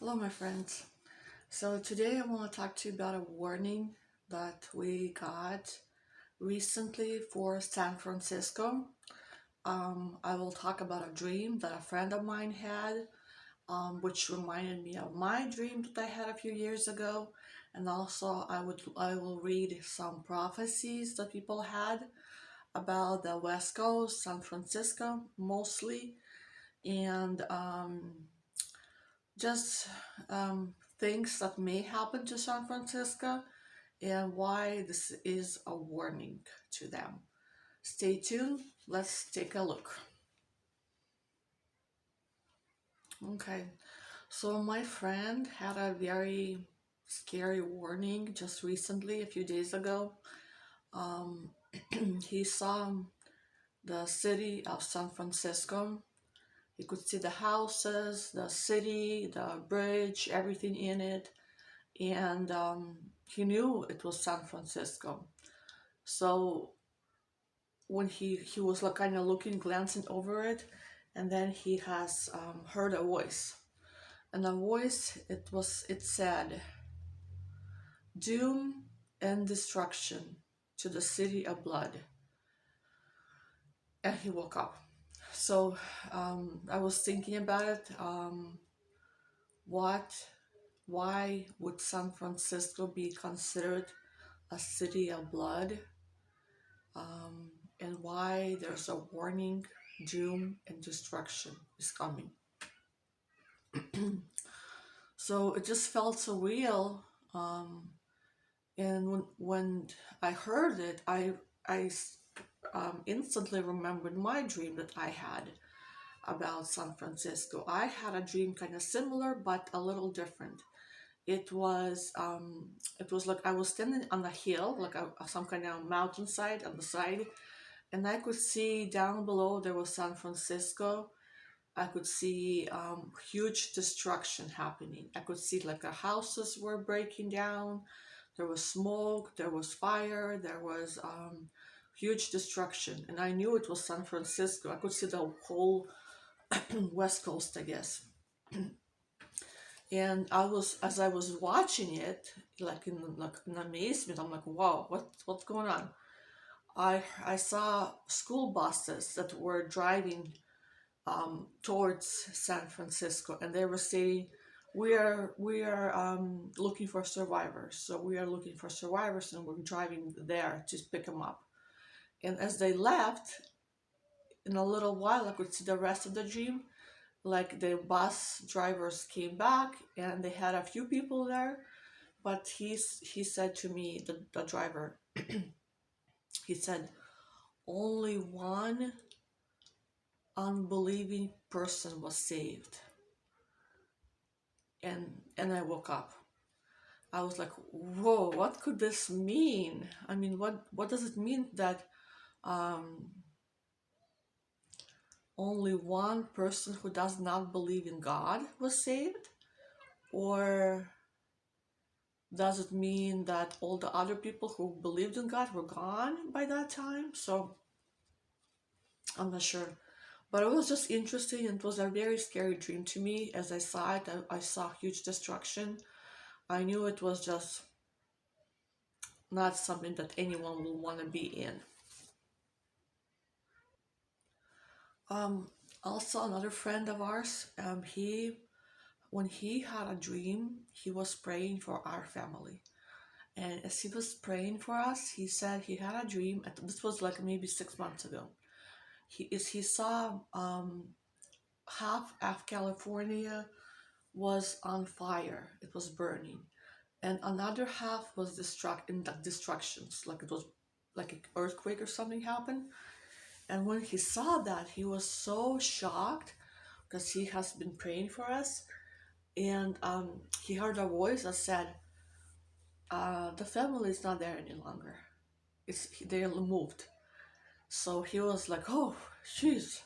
Hello, my friends. So, today I want to talk to you about a warning that we got recently for San Francisco. I will talk about a dream that a friend of mine had, which reminded me of my dream that I had a few years ago. And also, I will read some prophecies that people had about the West Coast, San Francisco mostly, and just things that may happen to San Francisco and why this is a warning to them. Stay tuned. Let's take a look. Okay, so my friend had a very scary warning just recently, a few days ago. Um, he saw the city of San Francisco. He could see the houses, the city, the bridge, everything in it, and he knew it was San Francisco. So when he was like kind of looking, glancing over it, and then he has heard a voice, and the voice it said, "Doom and destruction to the city of blood," and he woke up. So I was thinking about it. What? Why would San Francisco be considered a city of blood? um, and why there's a warning, doom, and destruction is coming. So it just felt so real. And when I heard it, I instantly remembered my dream that I had about San Francisco. I had a dream kind of similar, but a little different. It was it was like I was standing on a hill, like some kind of mountainside on the side, and I could see down below there was San Francisco. I could see huge destruction happening. I could see like the houses were breaking down. There was smoke, there was fire, there was huge destruction. And I knew it was San Francisco. I could see the whole West Coast, I guess. And as I was watching it, like in amazement, I'm like, wow, what's going on? I saw school buses that were driving towards San Francisco, and they were saying, "We are looking for survivors. So we are looking for survivors, and we're driving there to pick them up." And as they left, in a little while, I could see the rest of the dream. Like the bus drivers came back, and they had a few people there, but he said to me, the driver, he said, only one unbelieving person was saved. And I woke up. I was like, whoa, what could this mean? I mean, what does it mean that um, only one person who does not believe in God was saved? Or does it mean that all the other people who believed in God were gone by that time? So I'm not sure. But it was just interesting. It was a very scary dream to me. As I saw it, I saw huge destruction. I knew it was just not something that anyone will want to be in. Um, Also, another friend of ours, when he had a dream, he was praying for our family. And as he was praying for us, he said he had a dream. This was like maybe 6 months ago. He saw half of California was on fire. It was burning, and another half was in the destructions. Like it was like an earthquake or something happened. And when he saw that, he was so shocked because he has been praying for us. And he heard a voice that said, "The family is not there any longer. They moved." So he was like, "Oh, jeez,"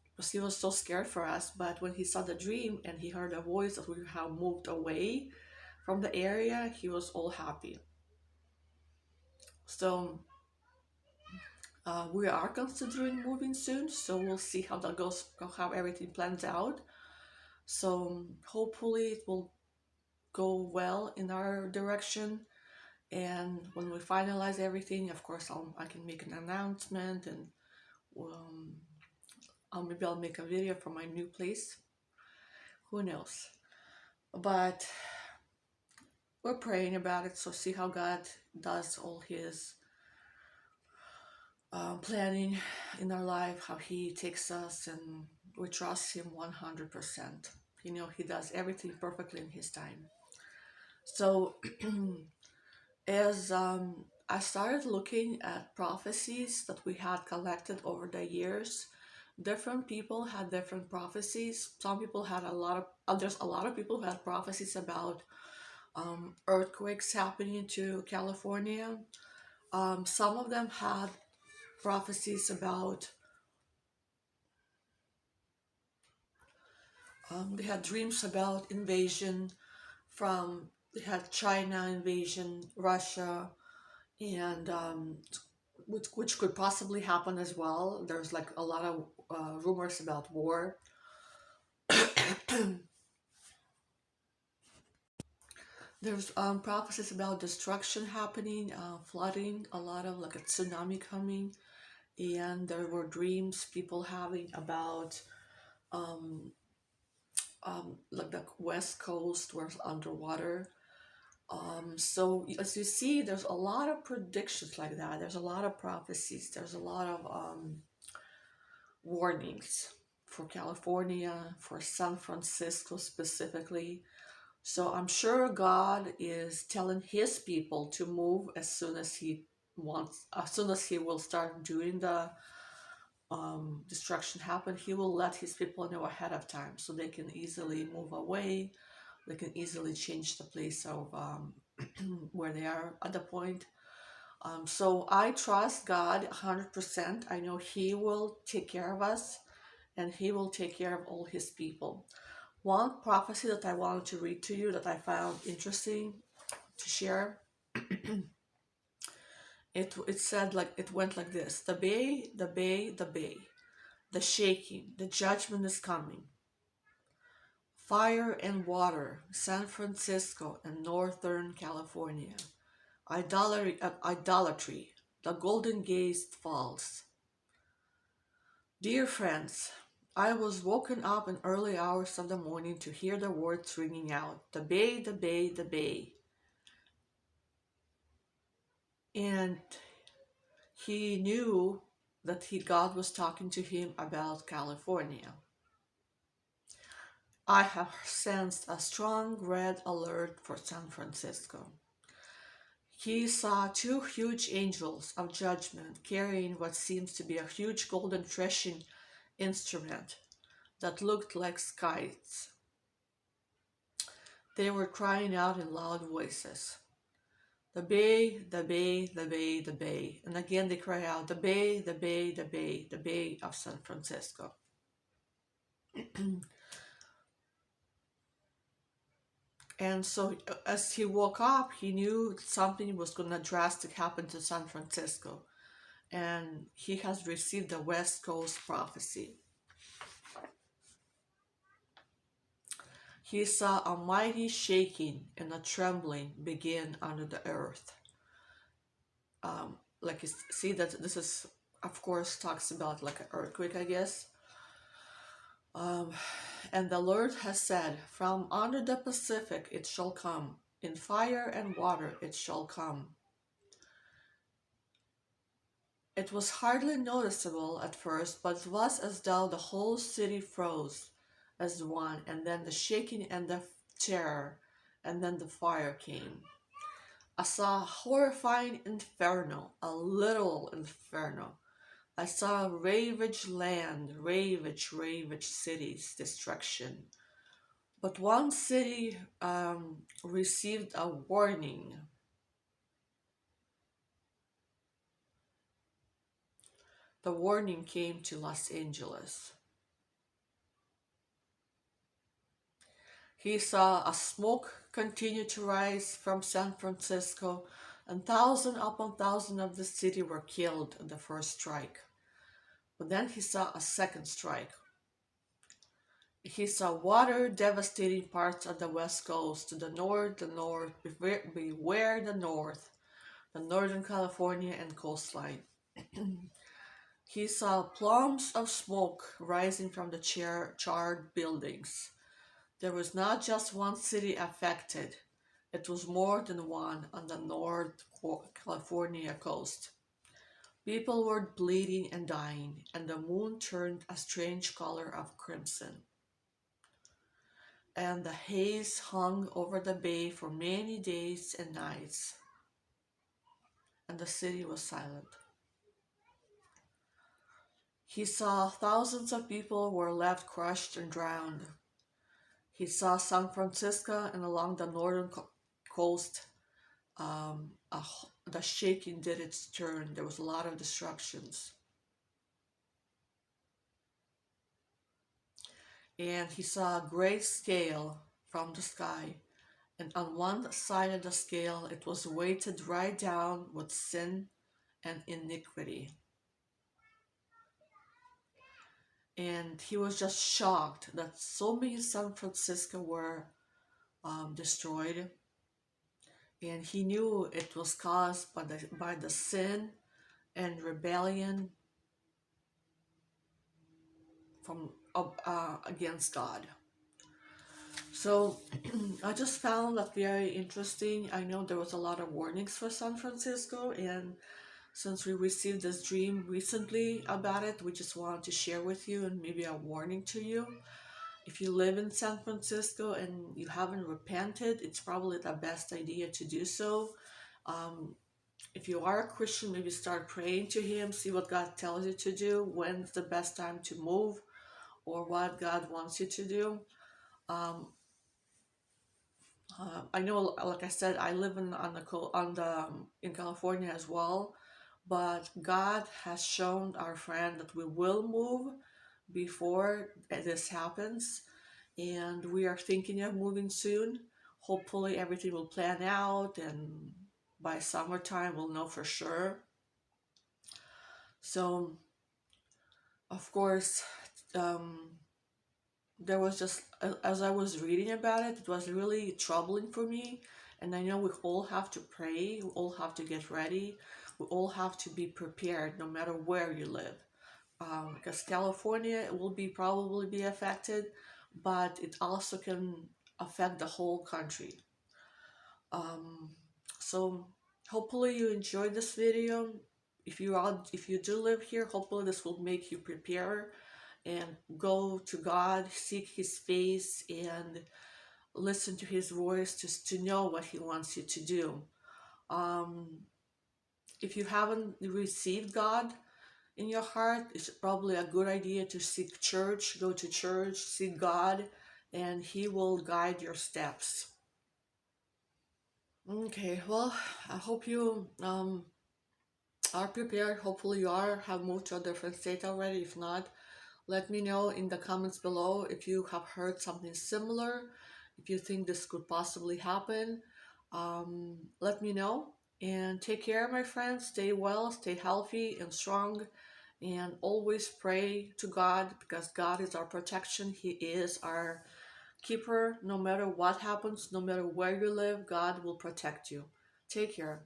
because he was so scared for us. But when he saw the dream and he heard a voice that we have moved away from the area, he was all happy. So we are considering moving soon. So we'll see how that goes, how everything plans out. So hopefully it will go well in our direction. And when we finalize everything, of course, I can make an announcement, and um, maybe I'll make a video for my new place. Who knows? But we're praying about it, so see how God does all His planning in our life, how He takes us, and we trust Him 100%. You know, He does everything perfectly in His time. So, as I started looking at prophecies that we had collected over the years, different people had different prophecies. Some people had a lot of, there's a lot of people who had prophecies about earthquakes happening to California. Some of them had prophecies about, they had dreams about invasion from, they had China invasion, Russia, and which could possibly happen as well. There's like a lot of rumors about war. There's prophecies about destruction happening, flooding, a lot of like a tsunami coming, and there were dreams people having about um, like the west coast was underwater. So as you see, there's a lot of predictions like that. There's a lot of prophecies. There's a lot of warnings for California, for San Francisco specifically. So I'm sure God is telling His people to move as soon as He wants, as soon as He will start doing the destruction happen. He will let His people know ahead of time so they can easily move away. They can easily change the place of where they are at the point. So I trust God 100%. I know He will take care of us, and He will take care of all His people. One prophecy that I wanted to read to you that I found interesting to share, it said, like, it went like this: the bay, the bay, the bay, the shaking, the judgment is coming. Fire and water, San Francisco and Northern California. Idolatry, the Golden Gate Falls. Dear friends, I was woken up in early hours of the morning to hear the words ringing out, the bay, the bay, the bay. And he knew that God was talking to him about California. I have sensed a strong red alert for San Francisco. He saw two huge angels of judgment carrying what seems to be a huge golden threshing instrument that looked like scythes. They were crying out in loud voices, the bay, the bay, the bay, the bay. And again they cry out, the bay, the bay, the bay, the bay of San Francisco. And so as he woke up, he knew something was going to drastic happen to San Francisco. And he has received the West Coast prophecy. He saw a mighty shaking and a trembling begin under the earth. Like you see that this is, of course, talks about like an earthquake, I guess. And the Lord has said, from under the Pacific it shall come, in fire and water it shall come. It was hardly noticeable at first, but it was as though the whole city froze as one, and then the shaking and the terror, and then the fire came. I saw a horrifying inferno, a literal inferno. I saw ravaged land, ravaged cities, destruction. But one city received a warning. The warning came to Los Angeles. He saw a smoke continue to rise from San Francisco, and thousand upon thousand of the city were killed in the first strike. But then he saw a second strike. He saw water devastating parts of the west coast. To the north, beware the north, the northern California and coastline. He saw plumes of smoke rising from the charred buildings. There was not just one city affected, it was more than one on the North California coast. People were bleeding and dying, and the moon turned a strange color of crimson. And the haze hung over the bay for many days and nights, and the city was silent. He saw thousands of people were left crushed and drowned. He saw San Francisco and along the northern coast. The shaking did its turn. There was a lot of destructions. And he saw a great scale from the sky. And on one side of the scale, it was weighted right down with sin and iniquity. And he was just shocked that so many San Francisco were destroyed. And he knew it was caused by the sin and rebellion from against God. So I just found that very interesting. I know there was a lot of warnings for San Francisco, and since we received this dream recently about it, we just wanted to share with you and maybe a warning to you. If you live in San Francisco and you haven't repented, it's probably the best idea to do so. Um, if you are a Christian, maybe start praying to Him, see what God tells you to do, when's the best time to move, or what God wants you to do. Um, I know, like I said, I live in California as well, but God has shown our friend that we will move before this happens, and we are thinking of moving soon. Hopefully, everything will plan out, and by summertime, we'll know for sure. So, of course, um, there was just as I was reading about it, it was really troubling for me. And I know we all have to pray, we all have to get ready, we all have to be prepared no matter where you live. Because California will be probably be affected, but it also can affect the whole country. Um, so hopefully you enjoyed this video. If you do live here, hopefully this will make you prepare and go to God, seek His face, and listen to His voice just to know what He wants you to do. Um, if you haven't received God in your heart, it's probably a good idea to seek church, go to church, seek God, and He will guide your steps. Okay, well, I hope you are prepared. Hopefully, you have moved to a different state already. If not, let me know in the comments below if you have heard something similar, if you think this could possibly happen. Let me know, and take care, my friends. Stay well, stay healthy and strong, and always pray to God, because God is our protection. He is our keeper. No matter what happens, no matter where you live, God will protect you. Take care.